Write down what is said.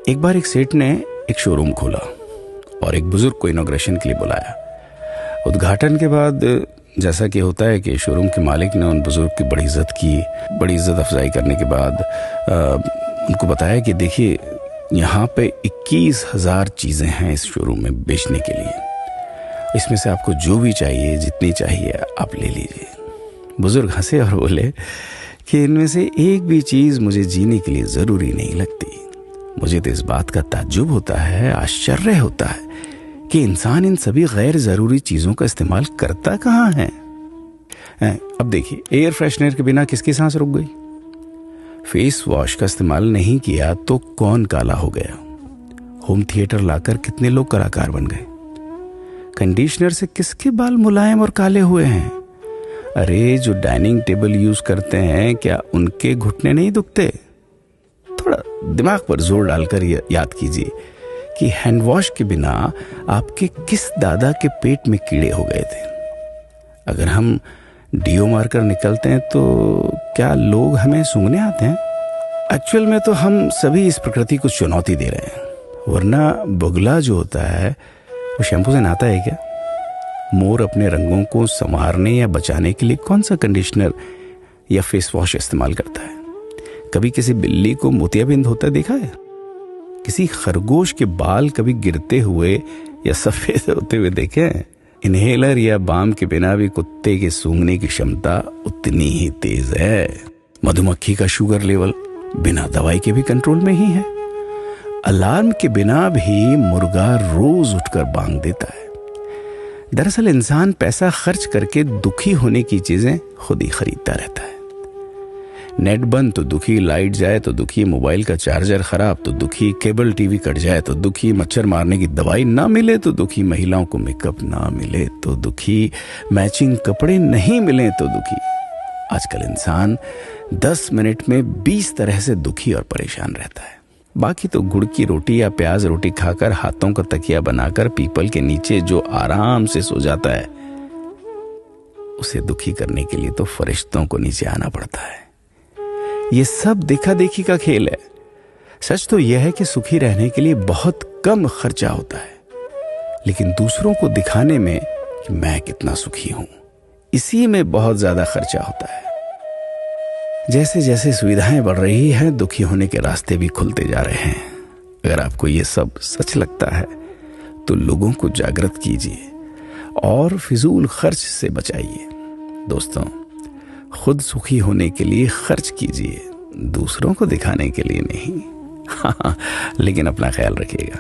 एक बार एक सेठ ने एक शोरूम खोला और एक बुजुर्ग को इनॉग्रेशन के लिए बुलाया। उद्घाटन के बाद जैसा कि होता है कि शोरूम के मालिक ने उन बुजुर्ग की बड़ी इज्जत की। बड़ी इज्जत अफजाई करने के बाद उनको बताया कि देखिए, यहाँ पे 21,000 चीज़ें हैं इस शोरूम में बेचने के लिए। इसमें से आपको जो भी चाहिए, जितनी चाहिए आप ले लीजिए। बुजुर्ग हंसे और बोले कि इनमें से एक भी चीज़ मुझे जीने के लिए ज़रूरी नहीं लगती। मुझे तो इस बात का ताज्जुब होता है, आश्चर्य होता है कि इंसान इन सभी गैर ज़रूरी चीज़ों का इस्तेमाल करता कहाँ है। अब देखिए, एयर फ्रेशनर के बिना किसकी सांस रुक गई? फेस वॉश का इस्तेमाल नहीं किया तो कौन काला हो गया? होम थिएटर लाकर कितने लोग कलाकार बन गए? कंडीशनर से किसके बाल मुलायम और काले हुए हैं? अरे, जो डाइनिंग टेबल यूज करते हैं, क्या उनके घुटने नहीं दुखते? थोड़ा दिमाग पर जोर डालकर याद कीजिए कि हैंड वॉश के बिना आपके किस दादा के पेट में कीड़े हो गए थे। अगर हम डीओ मारकर निकलते हैं तो क्या लोग हमें सूंघने आते हैं? एक्चुअल में तो हम सभी इस प्रकृति को चुनौती दे रहे हैं, वरना बगुला जो होता है वो शैम्पू से नहाता है क्या? मोर अपने रंगों को संवारने या बचाने के लिए कौन सा कंडीशनर या फेस वॉश इस्तेमाल करता है? कभी किसी बिल्ली को मोतियाबिंद होता देखा है? किसी खरगोश के बाल कभी गिरते हुए या सफेद होते हुए देखे हैं? इनहेलर या बाम के बिना भी कुत्ते के सूंघने की क्षमता उतनी ही तेज है। मधुमक्खी का शुगर लेवल बिना दवाई के भी कंट्रोल में ही है। अलार्म के बिना भी मुर्गा रोज उठकर बांग देता है। दरअसल इंसान पैसा खर्च करके दुखी होने की चीजें खुद ही खरीदता रहता है। नेट बंद तो दुखी, लाइट जाए तो दुखी, मोबाइल का चार्जर खराब तो दुखी, केबल टीवी कट जाए तो दुखी, मच्छर मारने की दवाई ना मिले तो दुखी, महिलाओं को मेकअप ना मिले तो दुखी, मैचिंग कपड़े नहीं मिले तो दुखी। आजकल इंसान 10 मिनट में 20 तरह से दुखी और परेशान रहता है। बाकी तो गुड़ की रोटी या प्याज रोटी खाकर हाथों का तकिया बनाकर पीपल के नीचे जो आराम से सो जाता है, उसे दुखी करने के लिए तो फरिश्तों को नीचे आना पड़ता है। ये सब देखा देखी का खेल है। सच तो यह है कि सुखी रहने के लिए बहुत कम खर्चा होता है, लेकिन दूसरों को दिखाने में कि मैं कितना सुखी हूं, इसी में बहुत ज्यादा खर्चा होता है। जैसे जैसे सुविधाएं बढ़ रही हैं, दुखी होने के रास्ते भी खुलते जा रहे हैं। अगर आपको ये सब सच लगता है तो लोगों को जागृत कीजिए और फिजूल खर्च से बचाइए। दोस्तों, खुद सुखी होने के लिए खर्च कीजिए, दूसरों को दिखाने के लिए नहीं। हाँ, लेकिन अपना ख्याल रखिएगा।